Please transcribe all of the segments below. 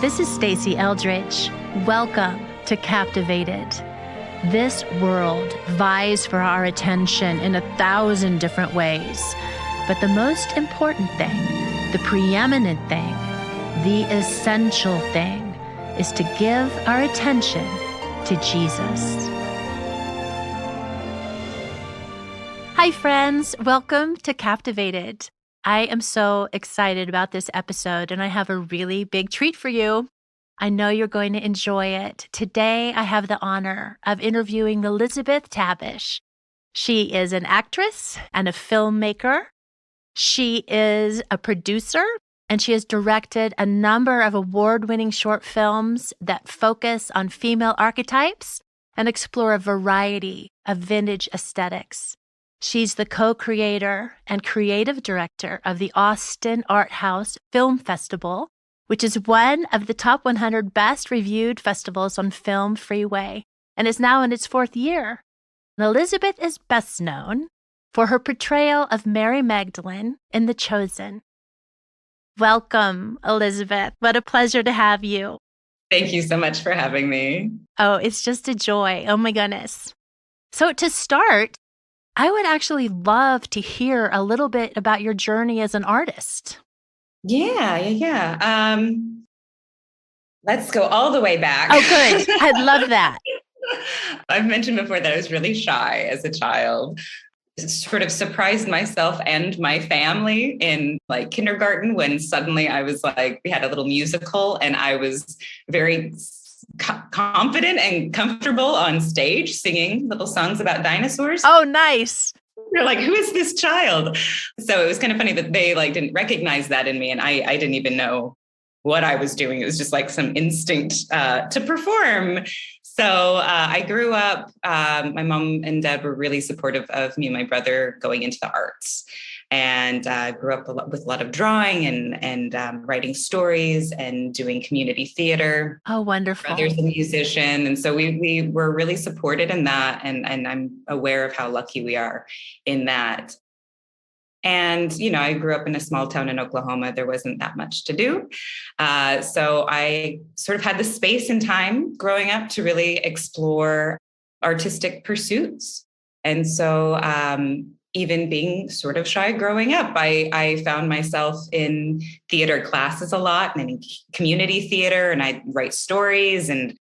This is Stacey Eldridge. Welcome to Captivated. This world vies for our attention in 1,000 different ways. But the most important thing, the preeminent thing, the essential thing is to give our attention to Jesus. Hi, friends. Welcome to Captivated. I am so excited about this episode, and I have a really big treat for you. I know you're going to enjoy it. Today, I have the honor of interviewing Elizabeth Tabish. She is an actress and a filmmaker. She is a producer, and she has directed a number of award-winning short films that focus on female archetypes and explore a variety of vintage aesthetics. She's the co-creator and creative director of the Austin Art House Film Festival, which is one of the top 100 best reviewed festivals on Film Freeway, and is now in its 4th year. And Elizabeth is best known for her portrayal of Mary Magdalene in The Chosen. Welcome, Elizabeth. What a pleasure to have you. Thank you so much for having me. Oh, it's just a joy. Oh my goodness. So to start, I would actually love to hear a little bit about your journey as an artist. Yeah. Let's go all the way back. Oh, good. I'd love that. I've mentioned before that I was really shy as a child. Sort of surprised myself and my family in like kindergarten when suddenly I was like, we had a little musical and I was very confident and comfortable on stage singing little songs about dinosaurs. Oh, nice. They're like, who is this child? So it was kind of funny that they like didn't recognize that in me. And I didn't even know what I was doing. It was just like some instinct to perform. So I grew up, my mom and dad were really supportive of me and my brother going into the arts. And grew up with a lot of drawing and writing stories and doing community theater. Oh, wonderful. My brother's a musician. And so we were really supported in that. And I'm aware of how lucky we are in that. And, you know, I grew up in a small town in Oklahoma. There wasn't that much to do. So I sort of had the space and time growing up to really explore artistic pursuits. And so even being sort of shy growing up, I found myself in theater classes a lot and in community theater, and I'd write stories. And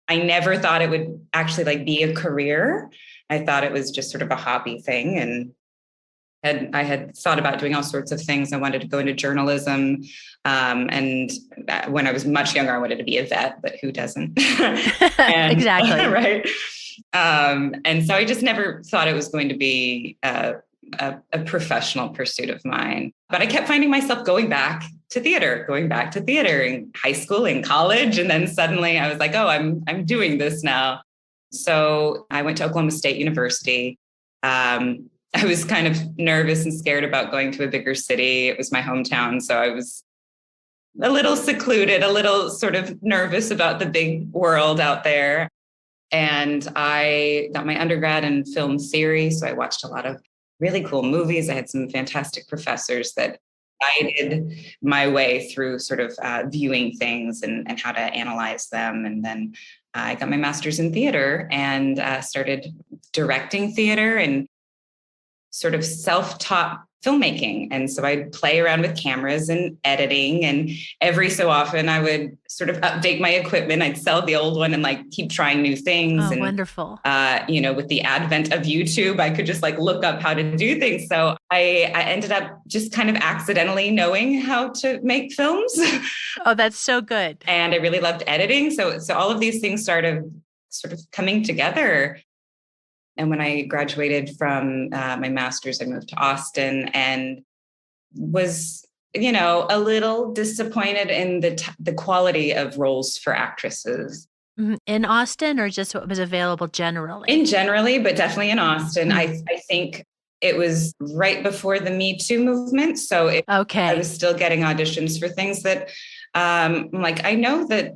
I never thought it would actually like be a career. I thought it was just sort of a hobby thing. And I had thought about doing all sorts of things. I wanted to go into journalism. And when I was much younger, I wanted to be a vet, but who doesn't? Exactly. Right. And so I just never thought it was going to be a professional pursuit of mine. But I kept finding myself going back to theater in high school, in college. And then suddenly I was like, oh, I'm doing this now. So I went to Oklahoma State University. I was kind of nervous and scared about going to a bigger city. It was my hometown. So I was a little secluded, a little sort of nervous about the big world out there. And I got my undergrad in film theory. So I watched a lot of really cool movies. I had some fantastic professors that guided my way through sort of viewing things and how to analyze them. And then I got my master's in theater and started directing theater and sort of self-taught filmmaking. And so I'd play around with cameras and editing. And every so often I would sort of update my equipment. I'd sell the old one and like keep trying new things. Oh, and, wonderful. You know, with the advent of YouTube, I could just like look up how to do things. So I ended up just kind of accidentally knowing how to make films. Oh, that's so good. And I really loved editing. So all of these things started sort of coming together. And when I graduated from my master's, I moved to Austin and was, you know, a little disappointed in the quality of roles for actresses. In Austin, or just what was available generally? In generally, but definitely in Austin. I think it was right before the Me Too movement. So I was still getting auditions for things that like, I know that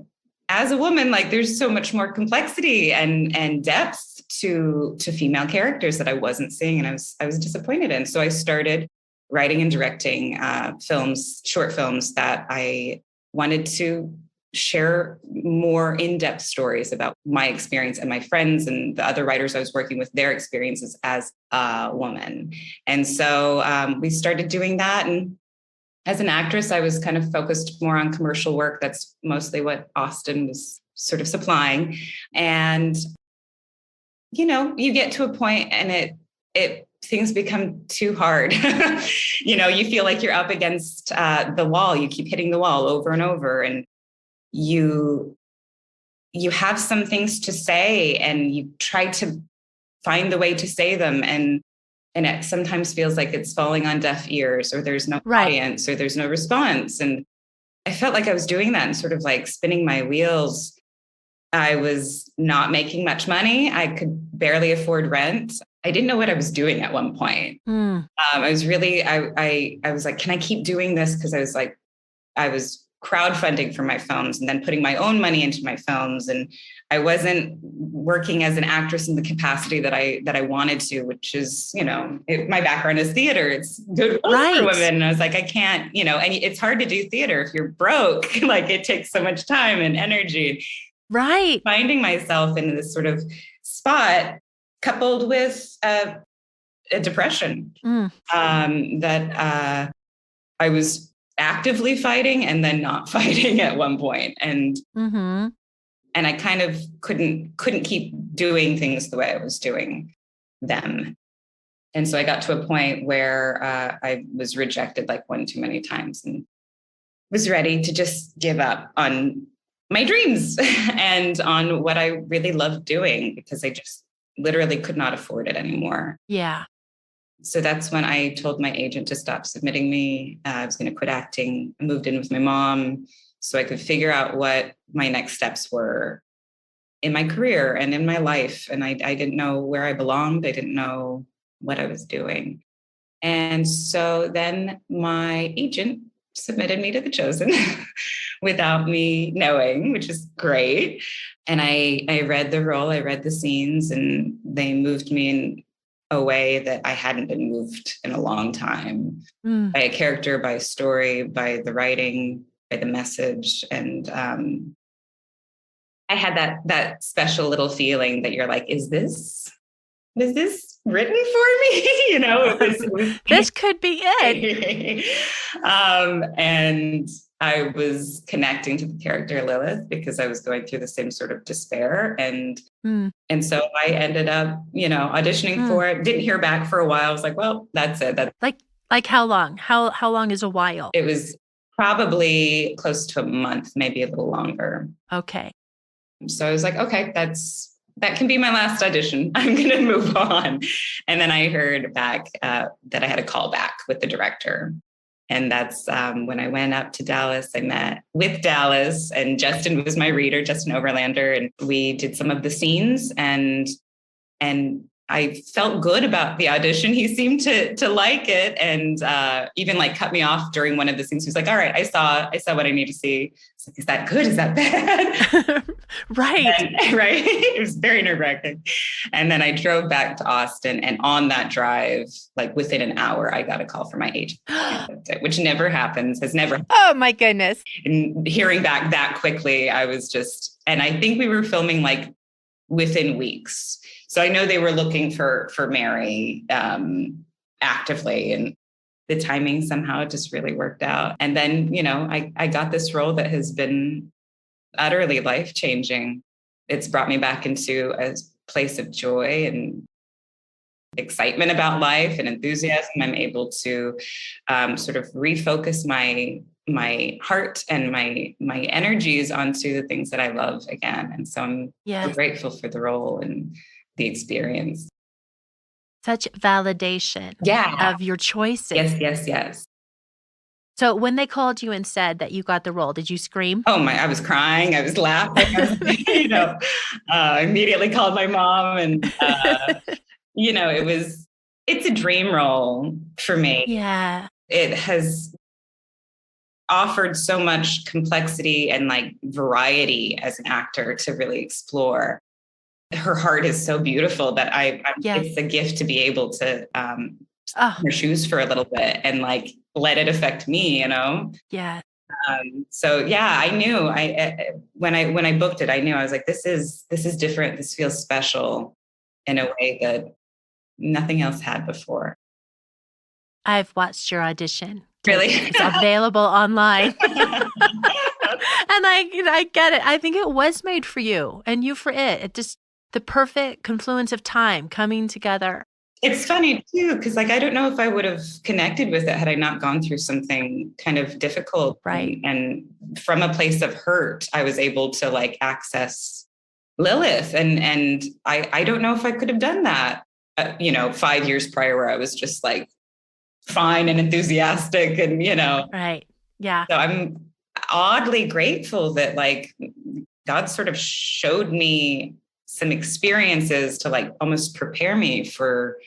as a woman, like there's so much more complexity and depth to female characters that I wasn't seeing, and I was disappointed in. So I started writing and directing films, short films that I wanted to share more in-depth stories about my experience and my friends and the other writers I was working with, their experiences as a woman. And so we started doing that. And as an actress, I was kind of focused more on commercial work. That's mostly what Austin was sort of supplying. And, you get to a point and it things become too hard. You feel like you're up against the wall. You keep hitting the wall over and over. And you have some things to say and you try to find the way to say them, and it sometimes feels like it's falling on deaf ears, or there's no audience, or there's no response. And I felt like I was doing that and sort of like spinning my wheels. I was not making much money. I could barely afford rent. I didn't know what I was doing at one point. I was really, I was like, can I keep doing this? Because I was crowdfunding for my films and then putting my own money into my films. And I wasn't working as an actress in the capacity that I wanted to, which is, my background is theater. It's good for women. And I was like, I can't, and it's hard to do theater if you're broke. Like it takes so much time and energy. Right. Finding myself in this sort of spot coupled with a depression that I was actively fighting and then not fighting at one point. And I kind of couldn't keep doing things the way I was doing them. And so I got to a point where I was rejected like one too many times and was ready to just give up on my dreams and on what I really loved doing, because I just literally could not afford it anymore. Yeah. So that's when I told my agent to stop submitting me. I was going to quit acting. I moved in with my mom so I could figure out what my next steps were in my career and in my life. And I didn't know where I belonged. I didn't know what I was doing. And so then my agent submitted me to The Chosen without me knowing, which is great. And I read the role, I read the scenes, and they moved me in a way that I hadn't been moved in a long time, by a character, by a story, by the writing, by the message. And I had that special little feeling that you're like, is this written for me? It was this could be it. And I was connecting to the character Lilith because I was going through the same sort of despair. And so I ended up, auditioning for it. Didn't hear back for a while. I was like, well, that's it. That's like how long? How long is a while? It was probably close to a month, maybe a little longer. Okay. So I was like, okay, that can be my last audition. I'm going to move on. And then I heard back that I had a call back with the director. And that's when I went up to Dallas. I met with Dallas, and Justin was my reader, Justin Overlander, and we did some of the scenes, and I felt good about the audition. He seemed to like it, and even like cut me off during one of the scenes. He was like, all right, I saw what I need to see. It's like, is that good? Is that bad? Right. Right. It was very nerve-wracking. And then I drove back to Austin, and on that drive, like within an hour, I got a call from my agent, which never happens, has never. Oh my goodness. And hearing back that quickly, I was just, and I think we were filming like within weeks. So I know they were looking for Mary actively, and the timing somehow just really worked out. And then, I got this role that has been utterly life-changing. It's brought me back into a place of joy and excitement about life and enthusiasm. I'm able to sort of refocus my heart and my energies onto the things that I love again. And so I'm so grateful for the role and the experience. Such validation of your choices. Yes. So when they called you and said that you got the role, did you scream? Oh my, I was crying. I was laughing. I immediately called my mom, and, it's a dream role for me. Yeah. It has offered so much complexity and like variety as an actor to really explore. Her heart is so beautiful that it's a gift to be able to her shoes for a little bit and like let it affect me, Yeah. So yeah, I knew when I booked it, I knew I was like, this is different. This feels special in a way that nothing else had before. I've watched your audition tape. Really? It's available online. And I get it. I think it was made for you and you for it. It just the perfect confluence of time coming together. It's funny too, because like I don't know if I would have connected with it had I not gone through something kind of difficult. Right. And from a place of hurt, I was able to like access Lilith. And I don't know if I could have done that, 5 years prior, where I was just like fine and enthusiastic and, Right. Yeah. So I'm oddly grateful that like God sort of showed me some experiences to like almost prepare me for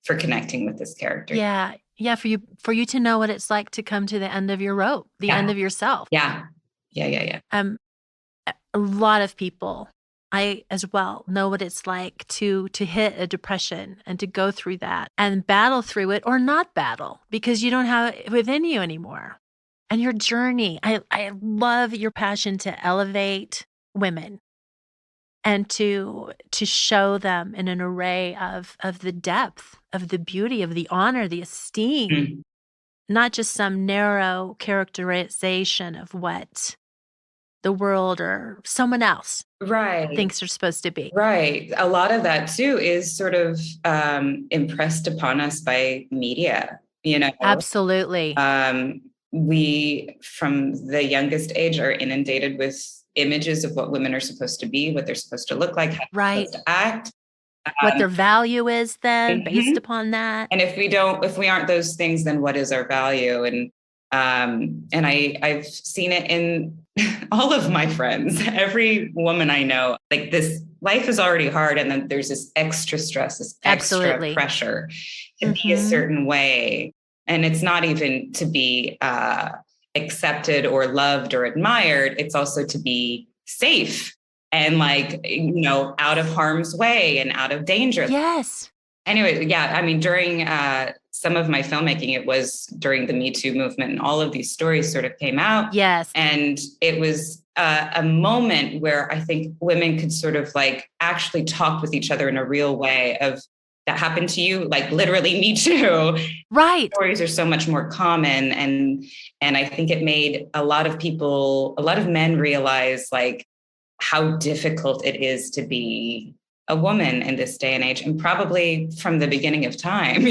connecting with this character. Yeah. Yeah. For you to know what it's like to come to the end of your rope, the end of yourself. Yeah. Yeah. A lot of people, I as well, know what it's like to hit a depression and to go through that and battle through it or not battle because you don't have it within you anymore. And your journey, I love your passion to elevate women and to show them in an array of the depth, of the beauty, of the honor, the esteem, not just some narrow characterization of what the world or someone else thinks they're supposed to be. Right. A lot of that too is sort of impressed upon us by media, Absolutely. We, from the youngest age, are inundated with images of what women are supposed to be, what they're supposed to look like, how they're supposed to act. What their value is then based upon that. And if we aren't those things, then what is our value? And I've seen it in all of my friends, every woman I know, like this life is already hard. And then there's this extra stress, this extra pressure to be a certain way. And it's not even to be accepted or loved or admired. It's also to be safe and like, out of harm's way and out of danger. Yes. Anyway, yeah, I mean, during some of my filmmaking, it was during the Me Too movement and all of these stories sort of came out. Yes. And it was a moment where I think women could sort of like actually talk with each other in a real way of that happened to you, like literally me too. Right. Stories are so much more common. And I think it made a lot of men realize like how difficult it is to be a woman in this day and age, and probably from the beginning of time,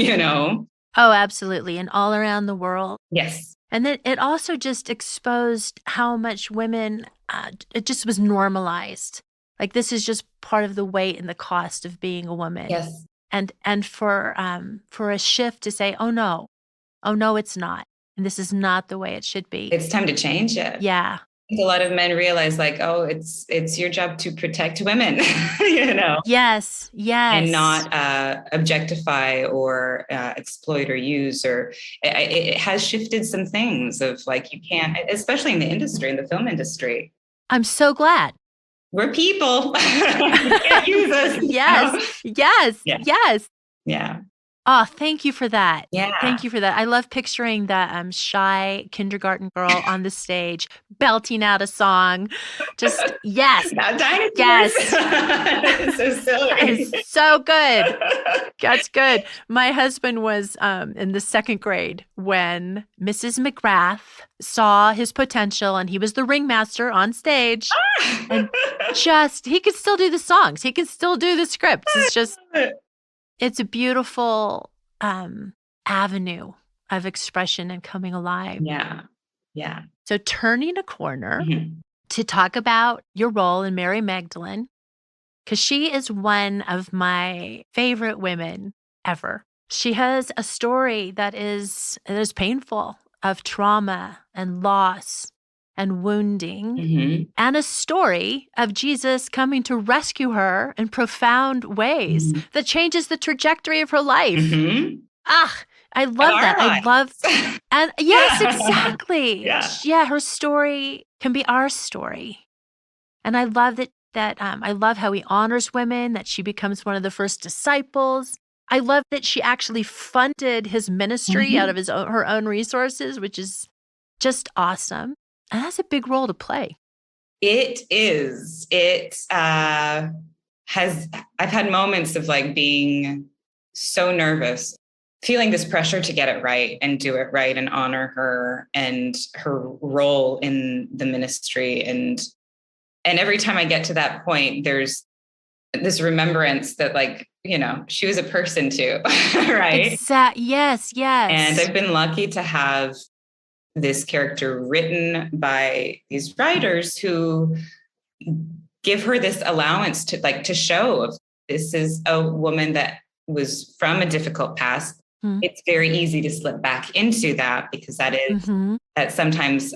Oh, absolutely. And all around the world. Yes. And then it also just exposed how much women, it just was normalized. Like this is just part of the weight and the cost of being a woman. Yes. And for a shift to say, oh no, it's not. And this is not the way it should be. It's time to change it. Yeah. A lot of men realize like, oh, it's your job to protect women, Yes. And not objectify or exploit or use, or it has shifted some things of like, you can't, especially in the industry, in the film industry. I'm so glad. We're people. You can't use us. Yes. Yeah. Oh, thank you for that. Yeah. Thank you for that. I love picturing the shy kindergarten girl on the stage belting out a song. Just, yes. About dinosaurs. Yes. So silly. It's so good. That's good. My husband was in the second grade when Mrs. McGrath saw his potential and he was the ringmaster on stage. And he could still do the songs. He could still do the scripts. It's just... It's a beautiful avenue of expression and coming alive. Yeah. So turning a corner to talk about your role in Mary Magdalene, because she is one of my favorite women ever. She has a story that is painful, of trauma and loss and wounding, and a story of Jesus coming to rescue her in profound ways that changes the trajectory of her life. I love that. And yes, exactly. Yeah, her story can be our story. And I love that I love how he honors women, that she becomes one of the first disciples. I love that she actually funded his ministry out of her own resources, which is just awesome. And that's a big role to play. It is. I've had moments of like being so nervous, feeling this pressure to get it right and do it right and honor her and her role in the ministry. And every time I get to that point, there's this remembrance that, like, she was a person too, right? Yes, And yes. I've been lucky to have this character written by these writers who give her this allowance to show this is a woman that was from a difficult past. Mm-hmm. It's very easy to slip back into that because Mm-hmm. that's sometimes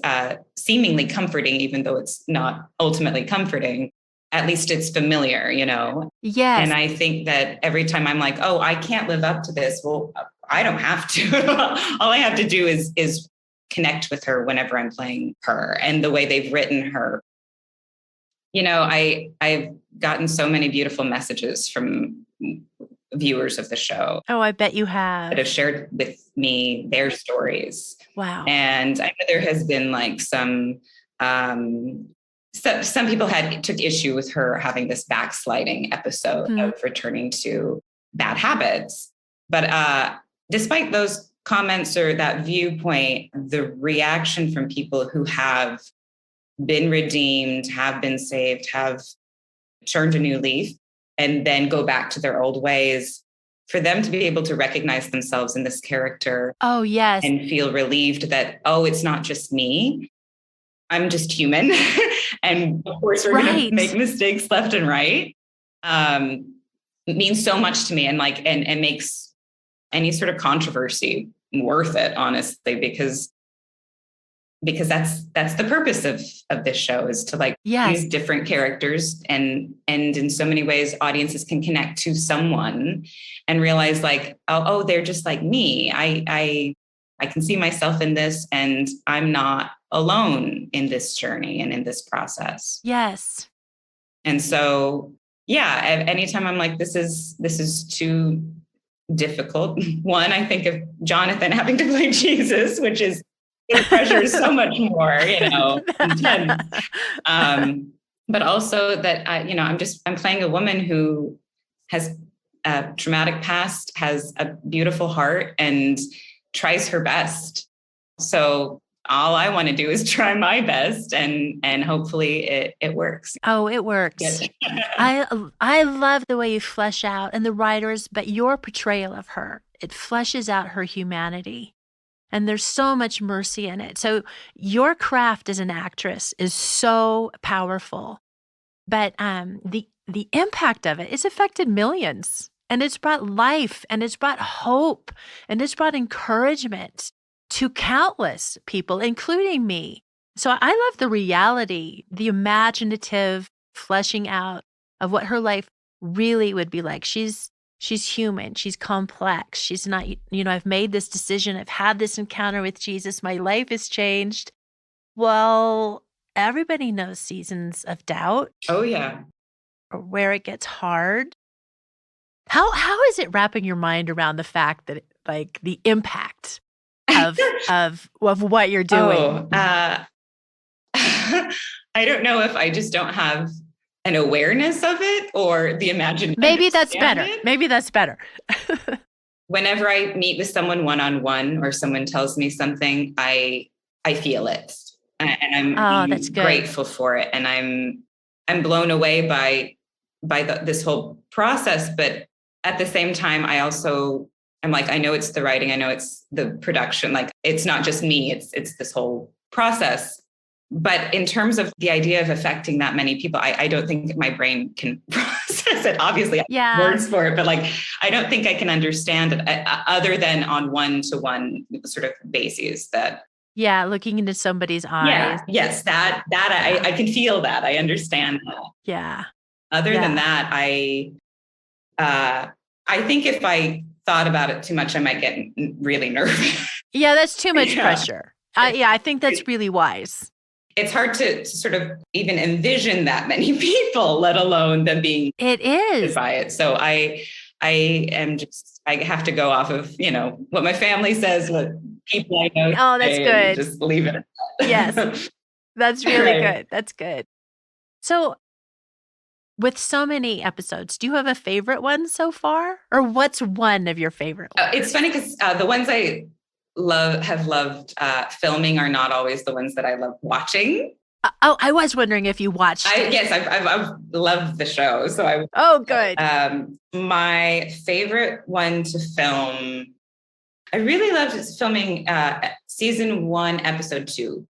seemingly comforting, even though it's not ultimately comforting. At least it's familiar, Yes. And I think that every time I'm like, oh, I can't live up to this. Well, I don't have to. All I have to do is connect with her whenever I'm playing her, and the way they've written her. I've gotten so many beautiful messages from viewers of the show. Oh, I bet you have. That have shared with me their stories. Wow. And I know there has been like some people took issue with her having this backsliding episode of returning to bad habits. But despite those comments or that viewpoint, the reaction from people who have been redeemed, have been saved, have turned a new leaf, and then go back to their old ways, for them to be able to recognize themselves in this character. Oh, yes. And feel relieved that, oh, it's not just me. I'm just human. And of course, we're going to make mistakes left and right. It means so much to me, and makes any sort of controversy worth it, honestly, because that's the purpose of this show, is to use different characters, and in so many ways audiences can connect to someone and realize oh, they're just like me. I can see myself in this, and I'm not alone in this journey and in this process. Yes. And so, yeah, anytime I'm like, this is too difficult. One, I think of Jonathan having to play Jesus, which is, the pressure is so much more, intense. But also that I'm playing a woman who has a traumatic past, has a beautiful heart, and tries her best. So all I want to do is try my best, and hopefully it works. Oh, it works. I love the way you flesh out, and the writers, but your portrayal of her, it fleshes out her humanity. And there's so much mercy in it. So your craft as an actress is so powerful. But the impact of it, it's affected millions. And it's brought life, and it's brought hope, and it's brought encouragement to countless people, including me. So I love the reality, the imaginative fleshing out of what her life really would be like. She's human. She's complex. She's not, I've made this decision. I've had this encounter with Jesus. My life has changed. Well, everybody knows seasons of doubt. Oh, yeah. Or where it gets hard. How is it wrapping your mind around the fact that the impact of what you're doing? I don't know if I just don't have an awareness of it, or the imagination. Maybe that's better. Maybe that's better. Whenever I meet with someone one-on-one, or someone tells me something, I feel it, and I'm that's good. Grateful for it, and I'm blown away by this whole process. But at the same time, I'm like, I know it's the writing, I know it's the production. Like, it's not just me; it's this whole process. But in terms of the idea of affecting that many people, I don't think my brain can process it. Obviously, I have words for it, but I don't think I can understand it other than on one-to-one sort of basis. Looking into somebody's eyes. Yeah, yes, that I can feel that. I understand that. Yeah. Other than that, I think if I thought about it too much, I might get really nervous. Yeah, that's too much pressure. I think that's really wise. It's hard to sort of even envision that many people, let alone them being by it. So I have to go off of, what my family says, what people I know. Oh, that's good. Just believe it. Yes. That's really Right. good. That's good. So, with so many episodes, do you have a favorite one so far? Or what's one of your favorite It's ones? funny because the ones I have loved filming are not always the ones that I love watching. Oh, I was wondering if you watched it. Yes, I've loved the show. So Oh, good. my favorite one to film, I really loved filming season 1, episode 2,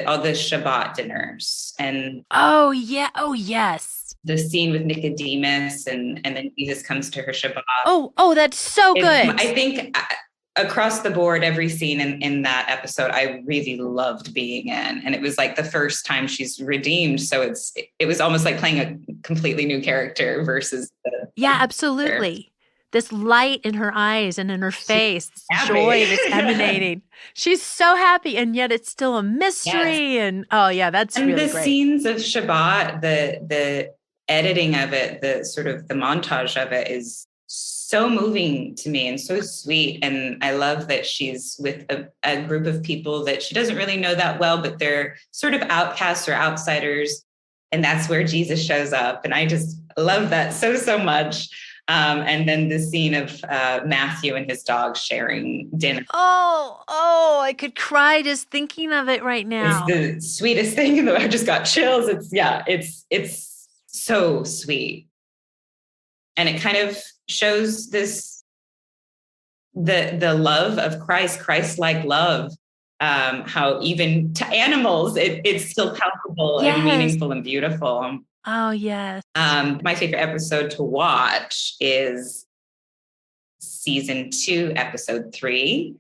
all the Shabbat dinners and Oh, yeah. Oh, yes. the scene with Nicodemus and then Jesus comes to her Shabbat. Oh, that's so good. I think across the board, every scene in that episode, I really loved being in. And it was like the first time she's redeemed. So it was almost like playing a completely new character versus Yeah, absolutely. This light in her eyes and in her face, this joy that's emanating. She's so happy, and yet it's still a mystery. Yes. And oh, yeah, that's And really the great. scenes of Shabbat, the editing of it, the sort of the montage of it is so moving to me and so sweet. And I love that she's with a group of people that she doesn't really know that well, but they're sort of outcasts or outsiders. And that's where Jesus shows up. And I just love that so much. And then the scene of Matthew and his dog sharing dinner. Oh, I could cry just thinking of it right now. It's the sweetest thing. I just got chills. It's so sweet. And it kind of shows the love of Christ-like love, how even to animals, it's still palpable and meaningful and beautiful. Oh, yes. My favorite episode to watch is season 2, episode 3,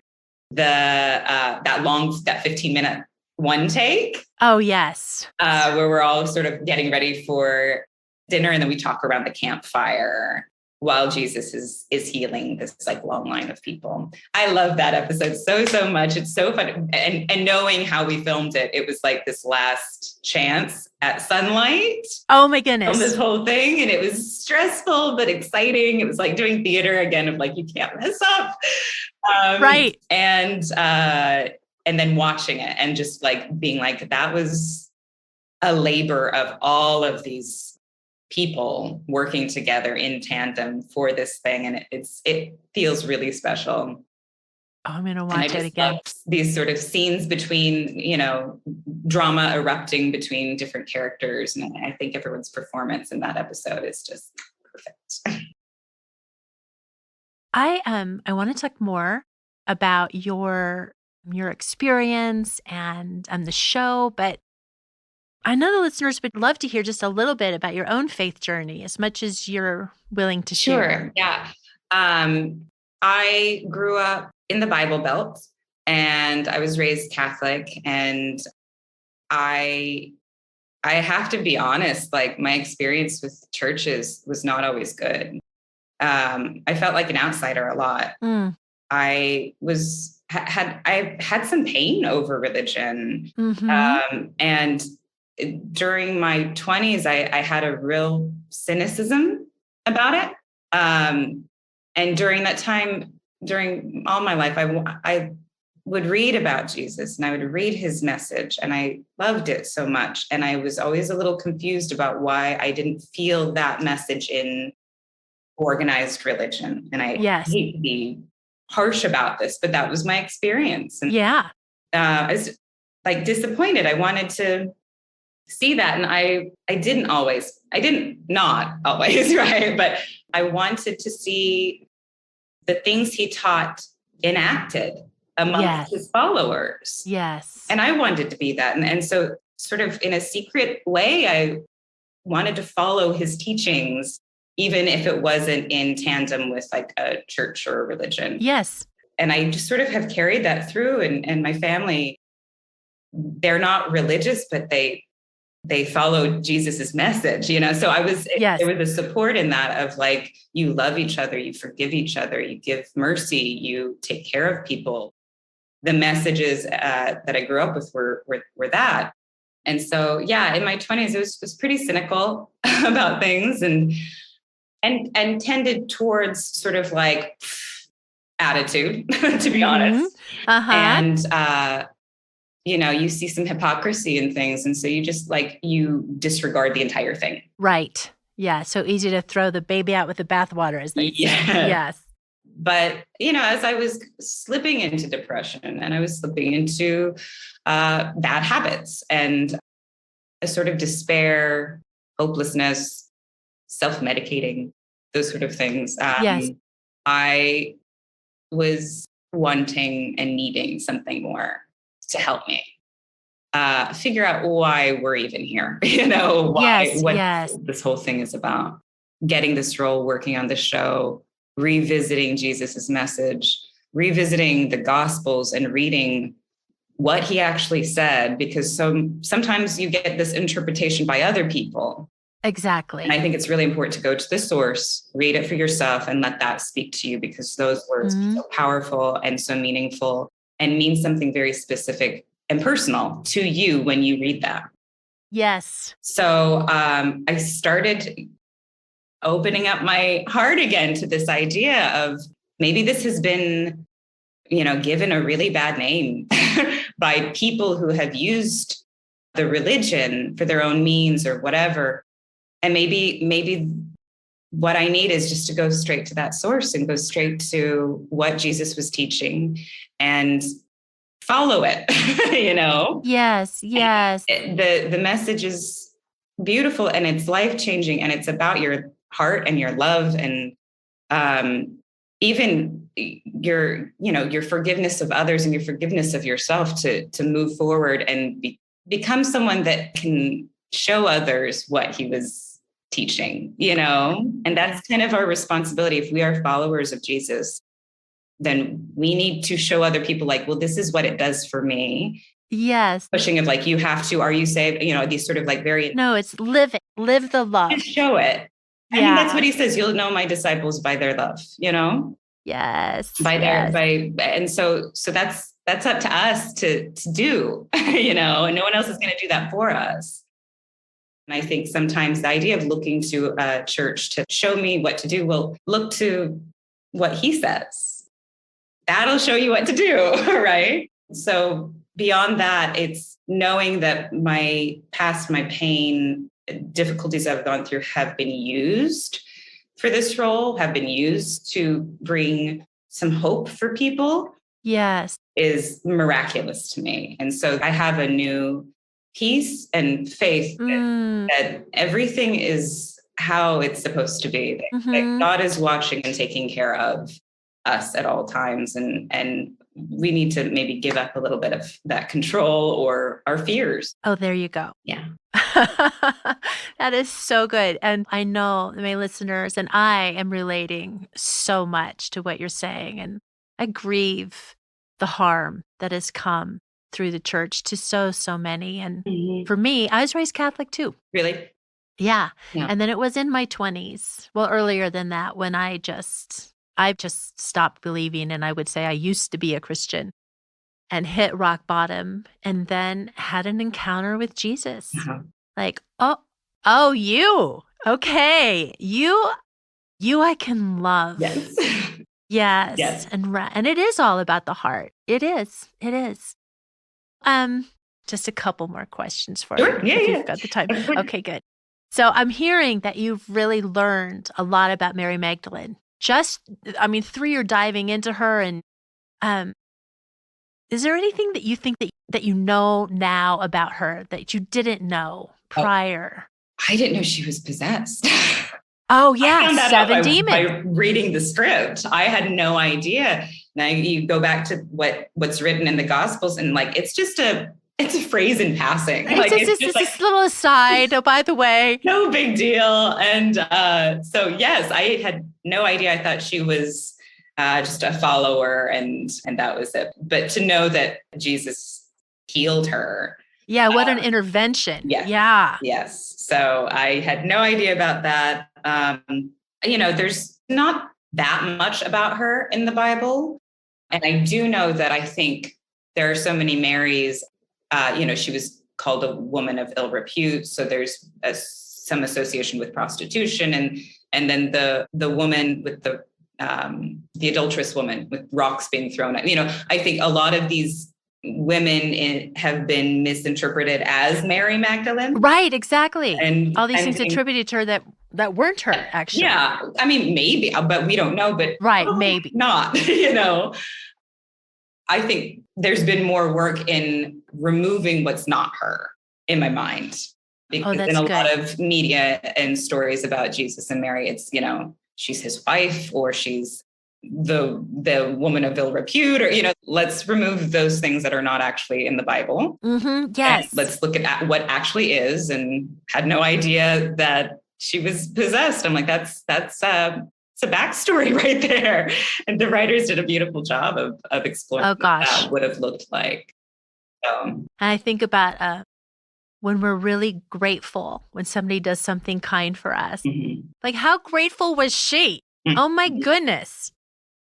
that 15-minute one take. Oh, yes. Where we're all sort of getting ready for dinner, and then we talk around the campfire while Jesus is healing this like long line of people. I love that episode so much. It's so fun. And knowing how we filmed it, it was like this last chance at sunlight. Oh my goodness. On this whole thing. And it was stressful, but exciting. It was like doing theater again of like, you can't mess up. Right. And then watching it and just like being like, that was a labor of all of these people working together in tandem for this thing. And it feels really special. Oh, I'm going to watch it again. These sort of scenes between, drama erupting between different characters. And I think everyone's performance in that episode is just perfect. I want to talk more about your experience and the show, but I know the listeners would love to hear just a little bit about your own faith journey, as much as you're willing to share. Sure. Yeah. I grew up in the Bible Belt, and I was raised Catholic, and I have to be honest, like my experience with churches was not always good. I felt like an outsider a lot. I had some pain over religion. And during my 20s, I had a real cynicism about it. And during that time, during all my life, I would read about Jesus and I would read his message, and I loved it so much. And I was always a little confused about why I didn't feel that message in organized religion. And I hate to be harsh about this, but that was my experience. And I was like disappointed. I wanted to see that. And I didn't not always, right? But I wanted to see the things he taught enacted amongst his followers. Yes. And I wanted to be that. And so sort of in a secret way, I wanted to follow his teachings, even if it wasn't in tandem with like a church or a religion. Yes. And I just sort of have carried that through. And my family, they're not religious, but they follow Jesus's message, So there was a support in that of like, you love each other, you forgive each other, you give mercy, you take care of people. The messages that I grew up with were that. And so, in my 20s, it was pretty cynical about things and tended towards sort of like attitude, to be honest. And you see some hypocrisy in things. And so you just you disregard the entire thing. Right. Yeah. So easy to throw the baby out with the bathwater, as they say. Yes. But, as I was slipping into depression and I was slipping into bad habits and a sort of despair, hopelessness, self-medicating, those sort of things, Yes. I was wanting and needing something more to help me figure out why we're even here, what this whole thing is about. Getting this role, working on the show, revisiting Jesus's message, revisiting the Gospels and reading what he actually said, because sometimes you get this interpretation by other people. Exactly. And I think it's really important to go to the source, read it for yourself, and let that speak to you, because those words are so powerful and so meaningful and mean something very specific and personal to you when you read that. Yes. So I started opening up my heart again to this idea of maybe this has been, given a really bad name by people who have used the religion for their own means or whatever. And maybe what I need is just to go straight to that source and go straight to what Jesus was teaching and follow it, Yes. The message is beautiful and it's life-changing, and it's about your heart and your love and even your forgiveness of others and your forgiveness of yourself to move forward and become someone that can show others what he was teaching, and that's kind of our responsibility. If we are followers of Jesus, then we need to show other people well, this is what it does for me. Yes. Pushing of you have to, are you saved? These sort of very. No, it's live the love. Just show it. Yeah. I mean, that's what he says. You'll know my disciples by their love, Yes. And so that's up to us to do, and no one else is going to do that for us. And I think sometimes the idea of looking to a church to show me what to do, well, look to what he says. That'll show you what to do, right? So beyond that, it's knowing that my past, my pain, difficulties I've gone through have been used for this role, have been used to bring some hope for people. Yes. Is miraculous to me. And so I have a new peace and faith that everything is how it's supposed to be, that God is watching and taking care of us at all times. And we need to maybe give up a little bit of that control or our fears. Oh, there you go. Yeah. That is so good. And I know my listeners and I am relating so much to what you're saying. And I grieve the harm that has come through the church to so many. And for me, I was raised Catholic too. Really? Yeah. And then it was in my 20s, well, earlier than that, when I just stopped believing. And I would say I used to be a Christian and hit rock bottom and then had an encounter with Jesus. You, okay. You I can love. Yes. Yes. And it is all about the heart. It is. Just a couple more questions for you. If you've got the time. Okay, good. So I'm hearing that you've really learned a lot about Mary Magdalene. Through your diving into her, and is there anything that you think that you know now about her that you didn't know prior? I didn't know she was possessed. Oh yeah, I found that 7 out demons. by reading the script. I had no idea. Now you go back to what's written in the Gospels, and it's a phrase in passing. It's just this little aside. Oh, by the way, no big deal. And so yes, I had no idea. I thought she was just a follower, and that was it. But to know that Jesus healed her. Yeah, what an intervention. Yes, yeah. Yes. So I had no idea about that. There's not that much about her in the Bible. And I do know that I think there are so many Marys. She was called a woman of ill repute. So there's some association with prostitution. And then the woman with the adulterous woman with rocks being thrown at, I think a lot of these have been misinterpreted as Mary Magdalene. Right, exactly. And All these things attributed to her that weren't her, actually. Yeah, I mean, maybe, but we don't know, but right, maybe not, I think there's been more work in removing what's not her in my mind. Because in a lot of media and stories about Jesus and Mary, it's, she's his wife or she's the woman of ill repute, or, let's remove those things that are not actually in the Bible. Mm-hmm. Yes. And let's look at what actually is, and had no idea that she was possessed. I'm like, that's it's a backstory right there. And the writers did a beautiful job of exploring what that would have looked like. And I think about when we're really grateful when somebody does something kind for us. Mm-hmm. Like, how grateful was she? Mm-hmm. Oh my goodness.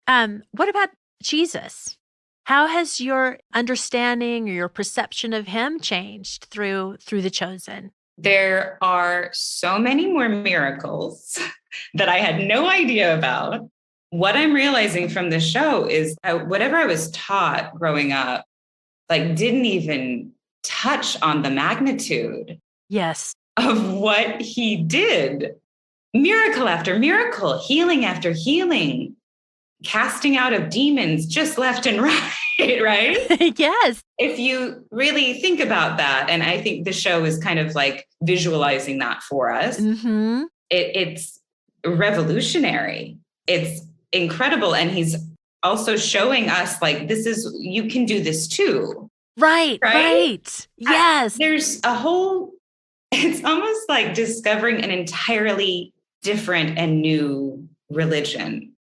What about Jesus? How has your understanding or your perception of him changed through The Chosen? There are so many more miracles that I had no idea about. What I'm realizing from the show is whatever I was taught growing up, didn't even touch on the magnitude of what he did. Miracle after miracle, healing after healing, casting out of demons just left and right, right? Yes. If you really think about that, and I think the show is kind of visualizing that for us, mm-hmm. It's revolutionary. It's incredible. And he's also showing us you can do this too. Right. Yes. There's it's almost like discovering an entirely different and new religion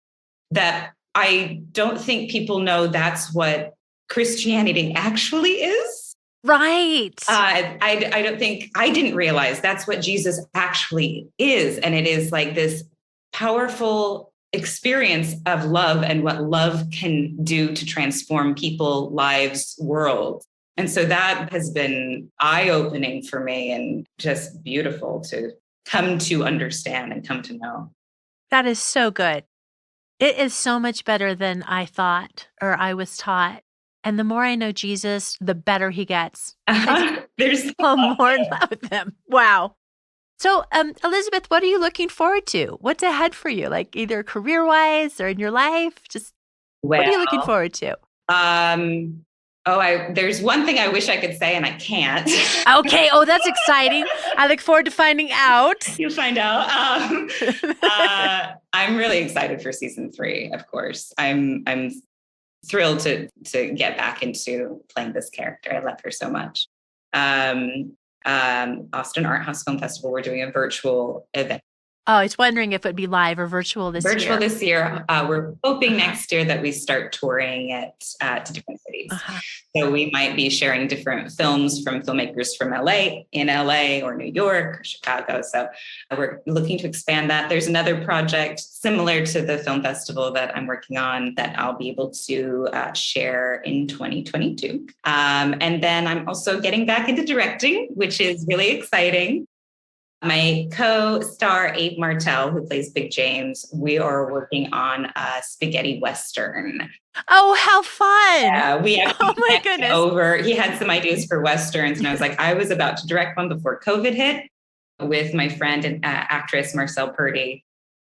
that I don't think people know that's what Christianity actually is. Right. I don't think, I didn't realize that's what Jesus actually is. And it is this powerful experience of love and what love can do to transform people, lives, world. And so that has been eye-opening for me and just beautiful to come to understand and come to know. That is so good. It is so much better than I thought or I was taught. And the more I know Jesus, the better he gets. There's more in love with him. Wow. So, Elizabeth, what are you looking forward to? What's ahead for you? Either career-wise or in your life? What are you looking forward to? There's one thing I wish I could say and I can't. Okay. Oh, that's exciting. I look forward to finding out. You'll find out. I'm really excited for season 3, of course. I'm thrilled to get back into playing this character. I love her so much. Austin Art House Film Festival, we're doing a virtual event. Oh, I was wondering if it'd be live or virtual this year. Virtual this year. We're hoping next year that we start touring it to different cities. So we might be sharing different films from filmmakers from in LA or New York or Chicago. So we're looking to expand that. There's another project similar to the film festival that I'm working on that I'll be able to share in 2022. And then I'm also getting back into directing, which is really exciting. My co-star, Abe Martell, who plays Big James, we are working on a spaghetti Western. Oh, how fun. Yeah, we oh my goodness. He had some ideas for Westerns, and I was like, I was about to direct one before COVID hit with my friend and actress Marcel Purdy.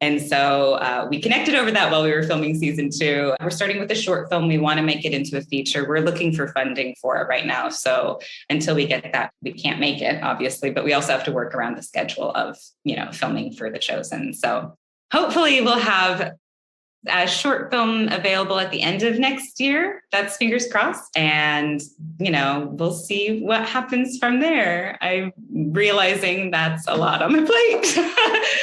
And so we connected over that while we were filming season 2. We're starting with a short film. We want to make it into a feature. We're looking for funding for it right now. So until we get that, we can't make it, obviously. But we also have to work around the schedule of, filming for The Chosen. So hopefully we'll have a short film available at the end of next year. That's fingers crossed. And, we'll see what happens from there. I'm realizing that's a lot on my plate.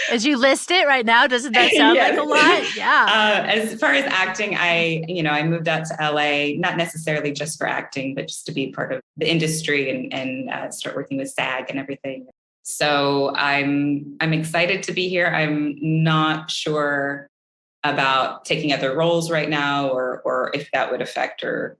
As you list it right now, doesn't that sound like a lot? Yeah. As far as acting, I moved out to LA, not necessarily just for acting, but just to be part of the industry and start working with SAG and everything. So I'm excited to be here. I'm not sure about taking other roles right now or if that would affect or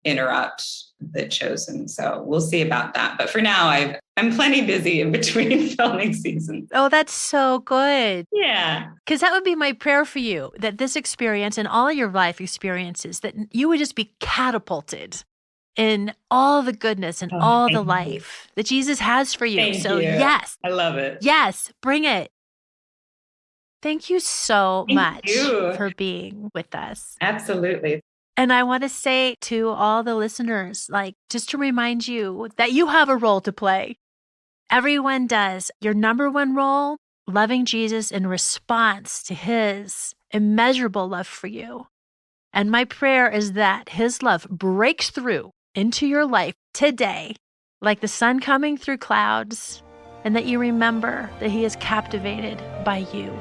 interrupt The Chosen. So we'll see about that. But for now, I'm plenty busy in between filming seasons. Oh, that's so good. Yeah. Because that would be my prayer for you, that this experience and all of your life experiences, that you would just be catapulted in all the goodness and Oh, all the thank you. life that Jesus has for you. Thank So you. yes, I love it. yes, bring it. Thank you so Thank much you. for being with us. Absolutely. And I want to say to all the listeners, like, just to remind you that you have a role to play. Everyone does. Your number one role, loving Jesus in response to his immeasurable love for you. And my prayer is that his love breaks through into your life today, like the sun coming through clouds, and that you remember that he is captivated by you.